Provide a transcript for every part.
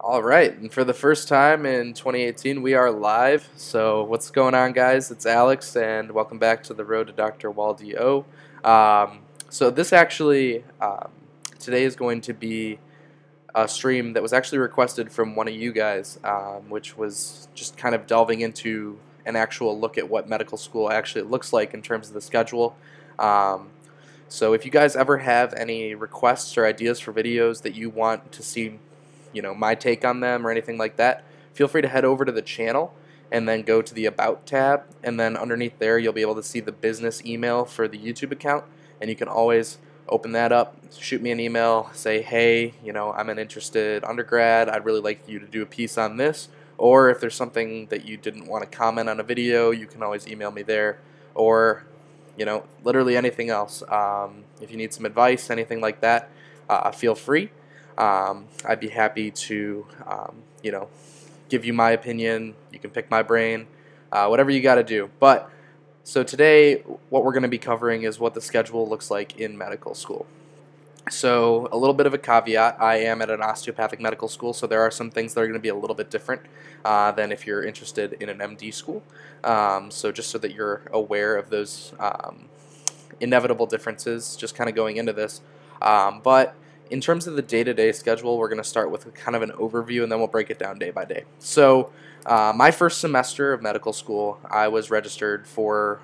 All right, and for the first time in 2018, we are live. So, what's going on, guys? It's Alex, and welcome back to the Road to Dr. Waldy O. So, this actually today is going to be a stream that was actually requested from one of you guys, which was just kind of delving into an actual look at what medical school actually looks like in terms of the schedule. Um, so, if you guys ever have any requests or ideas for videos that you want to see, my take on them or anything like that, feel free to head over to the channel and then go to the About tab, and then underneath there you'll be able to see the business email for the YouTube account, and you can always open that up, shoot me an email, say, hey, I'm an interested undergrad, I'd really like you to do a piece on this, or if there's something that you didn't want to comment on a video, you can always email me there, or literally anything else. If you need some advice, anything like that, feel free. I'd be happy to, give you my opinion. You can pick my brain, whatever you got to do. But so today, what we're going to be covering is what the schedule looks like in medical school. So a little bit of a caveat, I am at an osteopathic medical school, so there are some things that are going to be a little bit different than if you're interested in an MD school. So just so that you're aware of those inevitable differences, just kind of going into this. But in terms of the day-to-day schedule, we're going to start with kind of an overview, and then we'll break it down day by day. So my first semester of medical school, I was registered for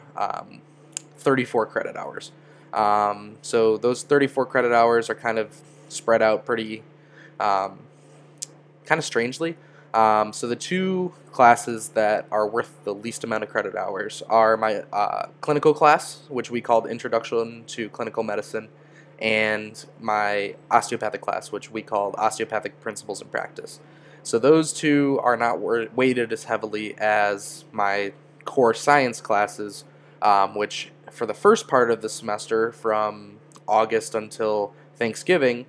34 credit hours. So those 34 credit hours are kind of spread out pretty kind of strangely. So the two classes that are worth the least amount of credit hours are my clinical class, which we called Introduction to Clinical Medicine, and my osteopathic class, which we called Osteopathic Principles in Practice. So those two are not weighted as heavily as my core science classes, which for the first part of the semester, from August until Thanksgiving,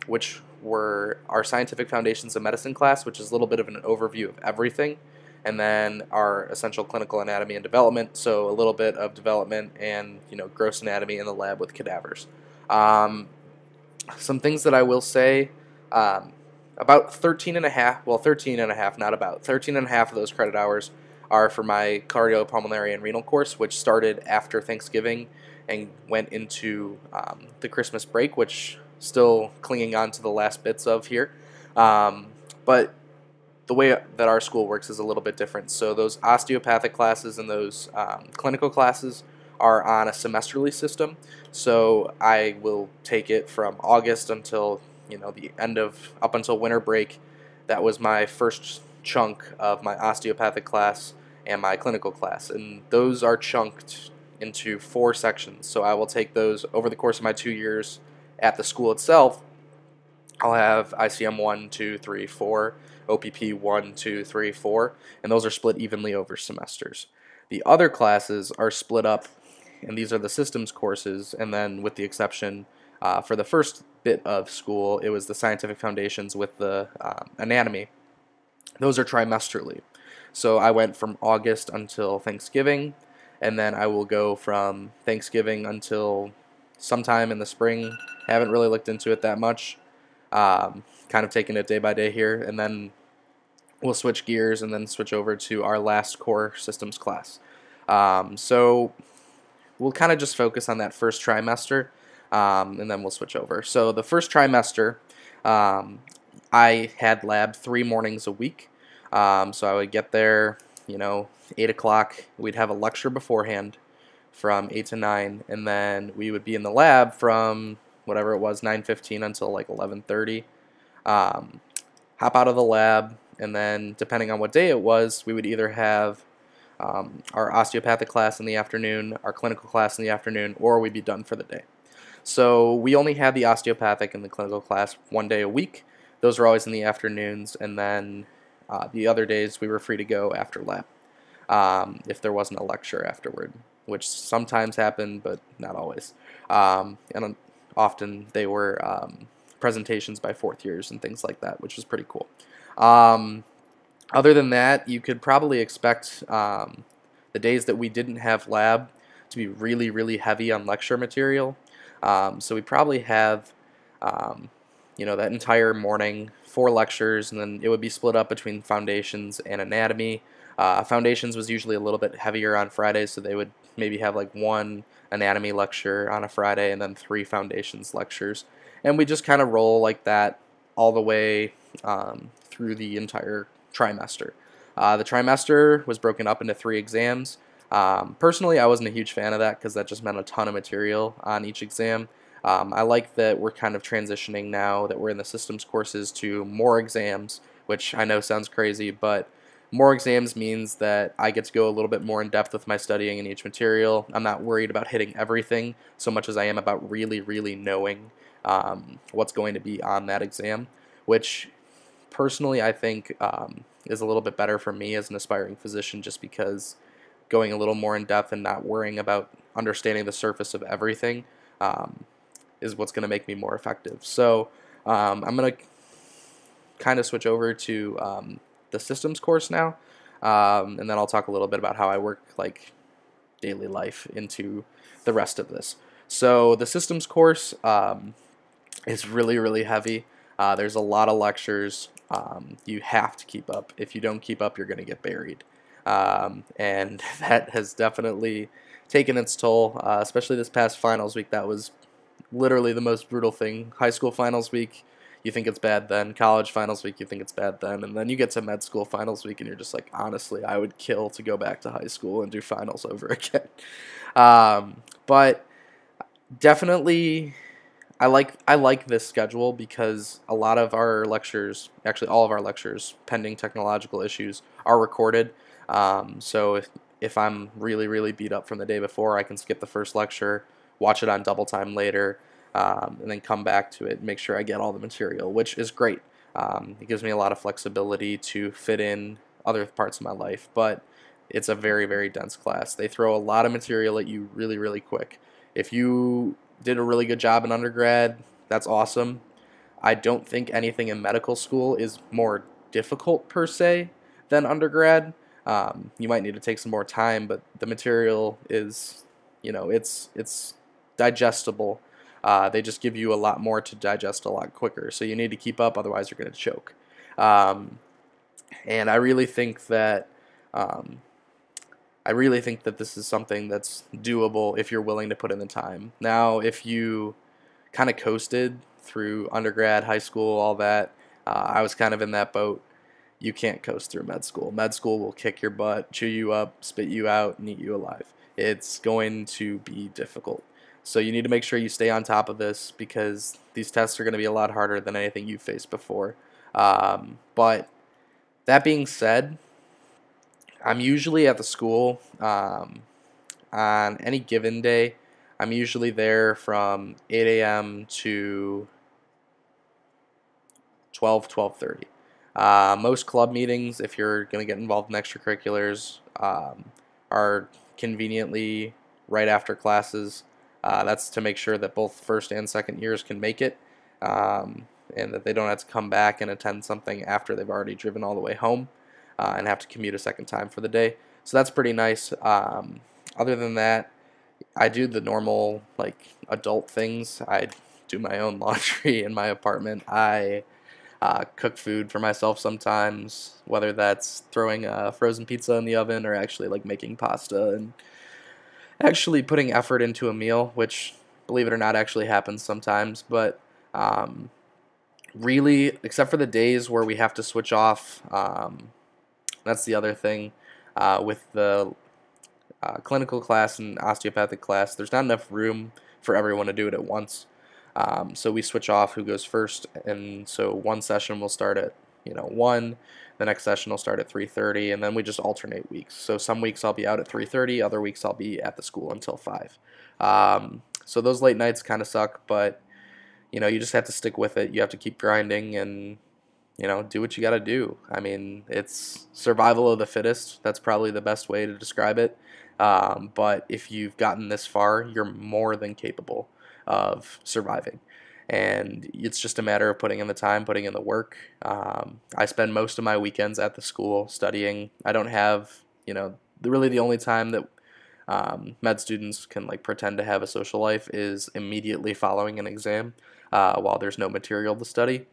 which were our Scientific Foundations of Medicine class, which is a little bit of an overview of everything, and then our Essential Clinical Anatomy and Development, so a little bit of development and gross anatomy in the lab with cadavers. Some things that I will say, about 13 and a half, well 13 and a half, not about, 13 and a half of those credit hours are for my cardiopulmonary and renal course, which started after Thanksgiving and went into the Christmas break, which still clinging on to the last bits of here. But the way that our school works is a little bit different. So those osteopathic classes and those clinical classes are on a semesterly system. So I will take it from August until the end of, up until winter break. That was my first chunk of my osteopathic class and my clinical class, and those are chunked into 4 sections. So I will take those over the course of my 2 years at the school itself. I'll have ICM 1, 2, 3, 4, OPP 1, 2, 3, 4, and those are split evenly over semesters. The other classes are split up, and these are the systems courses, and then with the exception for the first bit of school, it was the Scientific Foundations with the anatomy. Those are trimesterly. So I went from August until Thanksgiving, and then I will go from Thanksgiving until sometime in the spring. Haven't really looked into it that much. Kind of taking it day by day here, and then we'll switch gears and then switch over to our last core systems class. So we'll kind of just focus on that first trimester, and then we'll switch over. So the first trimester, I had lab 3 mornings a week. So I would get there, 8 o'clock. We'd have a lecture beforehand from 8 to 9, and then we would be in the lab from whatever it was, 9:15 until like 11:30. Hop out of the lab, and then depending on what day it was, we would either have our osteopathic class in the afternoon, our clinical class in the afternoon, or we'd be done for the day. So we only had the osteopathic and the clinical class 1 day a week. Those were always in the afternoons, and then the other days we were free to go after lab if there wasn't a lecture afterward, which sometimes happened, but not always. And often they were presentations by 4th years and things like that, which was pretty cool. Other than that, you could probably expect the days that we didn't have lab to be really, really heavy on lecture material. So we probably have that entire morning, 4 lectures, and then it would be split up between foundations and anatomy. Foundations was usually a little bit heavier on Fridays, so they would maybe have like 1 anatomy lecture on a Friday and then 3 foundations lectures. And we just kind of roll like that all the way through the entire trimester. The trimester was broken up into 3 exams. Personally, I wasn't a huge fan of that because that just meant a ton of material on each exam. I like that we're kind of transitioning now that we're in the systems courses to more exams, which I know sounds crazy, but more exams means that I get to go a little bit more in depth with my studying in each material. I'm not worried about hitting everything so much as I am about really, really knowing what's going to be on that exam, which personally I think is a little bit better for me as an aspiring physician, just because going a little more in depth and not worrying about understanding the surface of everything is what's going to make me more effective. So I'm going to kind of switch over to the systems course now, and then I'll talk a little bit about how I work like daily life into the rest of this. So the systems course is really, really heavy. There's a lot of lectures. You have to keep up. If you don't keep up, you're going to get buried. And that has definitely taken its toll, especially this past finals week. That was literally the most brutal thing. High school finals week, you think it's bad then. College finals week, you think it's bad then. And then you get to med school finals week and you're just like, honestly, I would kill to go back to high school and do finals over again. But definitely I like this schedule because a lot of our lectures, actually all of our lectures, pending technological issues, are recorded. So if I'm really, really beat up from the day before, I can skip the first lecture, watch it on double time later, and then come back to it and make sure I get all the material, which is great. It gives me a lot of flexibility to fit in other parts of my life, but it's a very, very dense class. They throw a lot of material at you really, really quick. If you did a really good job in undergrad, that's awesome. I don't think anything in medical school is more difficult per se than undergrad. You might need to take some more time, but the material is, it's digestible. They just give you a lot more to digest a lot quicker, so you need to keep up, otherwise you're going to choke. And I really think that this is something that's doable if you're willing to put in the time. Now, if you kind of coasted through undergrad, high school, all that, I was kind of in that boat. You can't coast through med school. Med school will kick your butt, chew you up, spit you out, and eat you alive. It's going to be difficult. So you need to make sure you stay on top of this because these tests are going to be a lot harder than anything you've faced before. But that being said, I'm usually at the school on any given day. I'm usually there from 8 a.m. to 12:30. Most club meetings, if you're going to get involved in extracurriculars, are conveniently right after classes. That's to make sure that both first and second years can make it, and that they don't have to come back and attend something after they've already driven all the way home and have to commute a second time for the day. So that's pretty nice. Other than that, I do the normal adult things. I do my own laundry in my apartment. I cook food for myself sometimes, whether that's throwing a frozen pizza in the oven or actually making pasta and actually putting effort into a meal, which, believe it or not, actually happens sometimes. But really, except for the days where we have to switch off, that's the other thing with the clinical class and osteopathic class, there's not enough room for everyone to do it at once. So we switch off who goes first, and so one session will start at 1, the next session will start at 3:30, and then we just alternate weeks. So some weeks I'll be out at 3:30, other weeks I'll be at the school until 5. So those late nights kind of suck, but you just have to stick with it. You have to keep grinding and do what you got to do. I mean, it's survival of the fittest. That's probably the best way to describe it. But if you've gotten this far, you're more than capable of surviving. And it's just a matter of putting in the time, putting in the work. I spend most of my weekends at the school studying. I don't have, really the only time that med students can pretend to have a social life is immediately following an exam. while there's no material to study.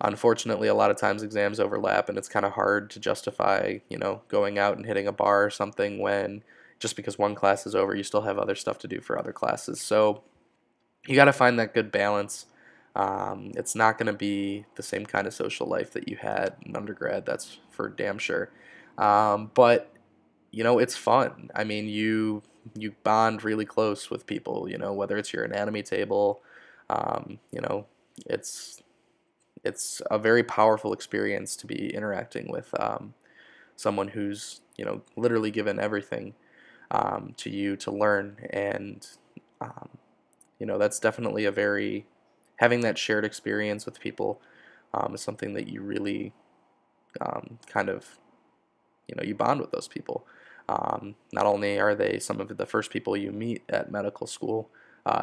Unfortunately, a lot of times exams overlap, and it's kind of hard to justify, going out and hitting a bar or something when just because one class is over, you still have other stuff to do for other classes. So you got to find that good balance. It's not going to be the same kind of social life that you had in undergrad, that's for damn sure. But it's fun. I mean, you bond really close with people. Whether it's your anatomy table, um, you know, it's it's a very powerful experience to be interacting with someone who's literally given everything to you to learn, and um, that's definitely a very having that shared experience with people is something that you really kind of you bond with those people. Not only are they some of the first people you meet at medical school,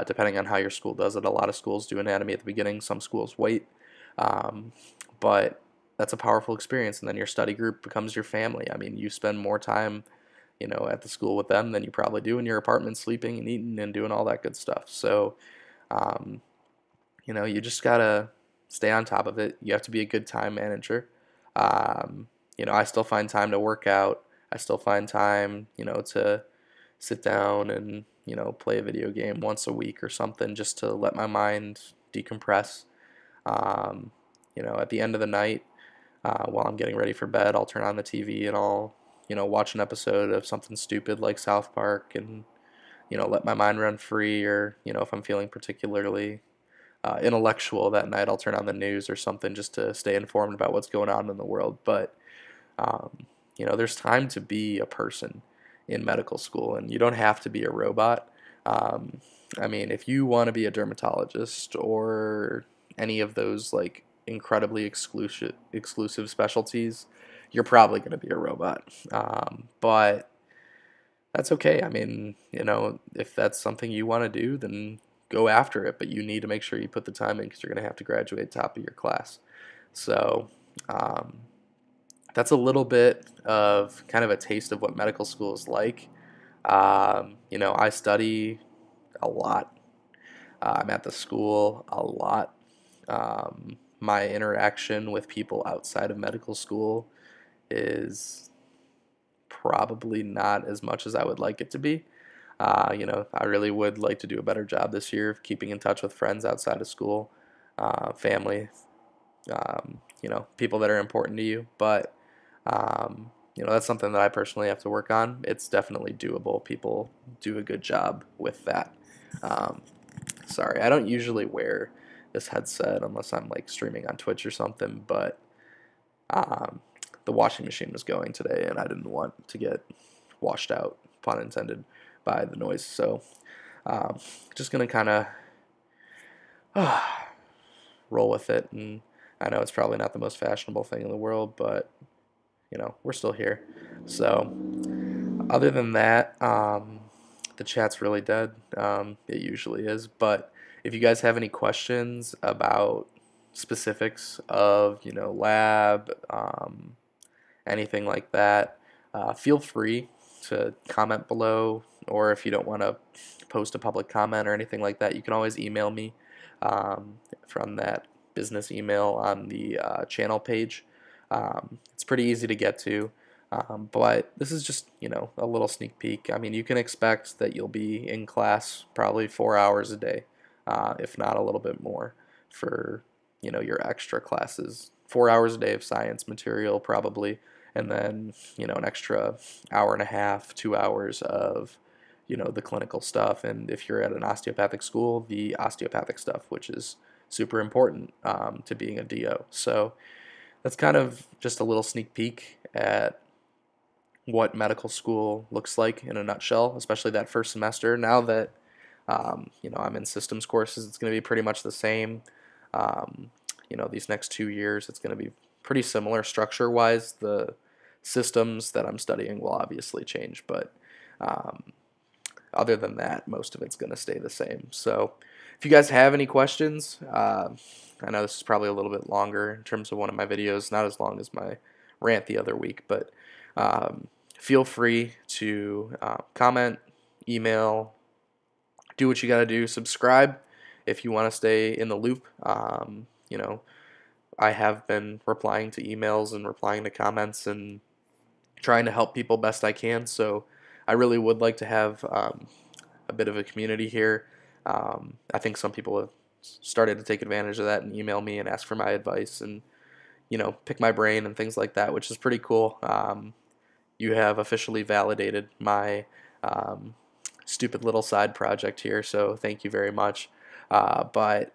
depending on how your school does it. A lot of schools do anatomy at the beginning, some schools wait. Um, but that's a powerful experience, and then your study group becomes your family. I mean, you spend more time, at the school with them than you probably do in your apartment, sleeping and eating and doing all that good stuff. So, um, you just gotta stay on top of it. You have to be a good time manager. Um, I still find time to work out. I still find time, to sit down and, play a video game once a week or something just to let my mind decompress. At the end of the night, while I'm getting ready for bed, I'll turn on the TV and I'll, watch an episode of something stupid like South Park and, let my mind run free. Or, if I'm feeling particularly intellectual that night, I'll turn on the news or something just to stay informed about what's going on in the world. But, there's time to be a person in medical school, and you don't have to be a robot. I mean, if you want to be a dermatologist or any of those like incredibly exclusive specialties, you're probably going to be a robot. But that's okay. I mean, if that's something you want to do, then go after it. But you need to make sure you put the time in because you're going to have to graduate top of your class. So that's a little bit of kind of a taste of what medical school is like. I study a lot. I'm at the school a lot. My interaction with people outside of medical school is probably not as much as I would like it to be. I really would like to do a better job this year of keeping in touch with friends outside of school, family, people that are important to you. But, that's something that I personally have to work on. It's definitely doable. People do a good job with that. Um, Sorry, I don't usually wear this headset unless I'm like streaming on Twitch or something, but um, the washing machine was going today and I didn't want to get washed out, pun intended, by the noise. So um, just gonna kind of roll with it. And I know it's probably not the most fashionable thing in the world, but we're still here. So other than that, the chat's really dead. It usually is. But if you guys have any questions about specifics of, lab, anything like that, feel free to comment below. Or if you don't want to post a public comment or anything like that, you can always email me from that business email on the channel page. It's pretty easy to get to. But this is just, a little sneak peek. I mean, you can expect that you'll be in class probably 4 hours a day, if not a little bit more, for, your extra classes. 4 hours a day of science material probably, and then, an extra hour and a half, 2 hours of, the clinical stuff. And if you're at an osteopathic school, the osteopathic stuff, which is super important to being a DO. So that's kind of just a little sneak peek at what medical school looks like in a nutshell, especially that first semester. Now that I'm in systems courses, it's going to be pretty much the same. These next 2 years, it's going to be pretty similar structure-wise. The systems that I'm studying will obviously change, but other than that, most of it's going to stay the same. So if you guys have any questions, I know this is probably a little bit longer in terms of one of my videos, not as long as my rant the other week, but feel free to comment, email, do what you got to do, subscribe if you want to stay in the loop. You know, I have been replying to emails and replying to comments and trying to help people best I can. So I really would like to have a bit of a community here. I think some people have started to take advantage of that and email me and ask for my advice and, you know, pick my brain and things like that, which is pretty cool. You have officially validated my stupid little side project here, so thank you very much. But,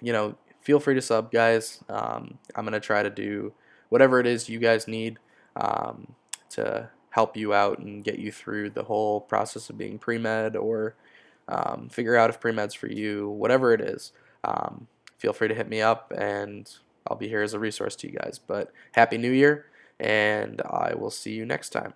you know, feel free to sub, guys. I'm going to try to do whatever it is you guys need to help you out and get you through the whole process of being pre-med, or figure out if pre-med's for you, whatever it is. Feel free to hit me up, and I'll be here as a resource to you guys. But Happy New Year, and I will see you next time.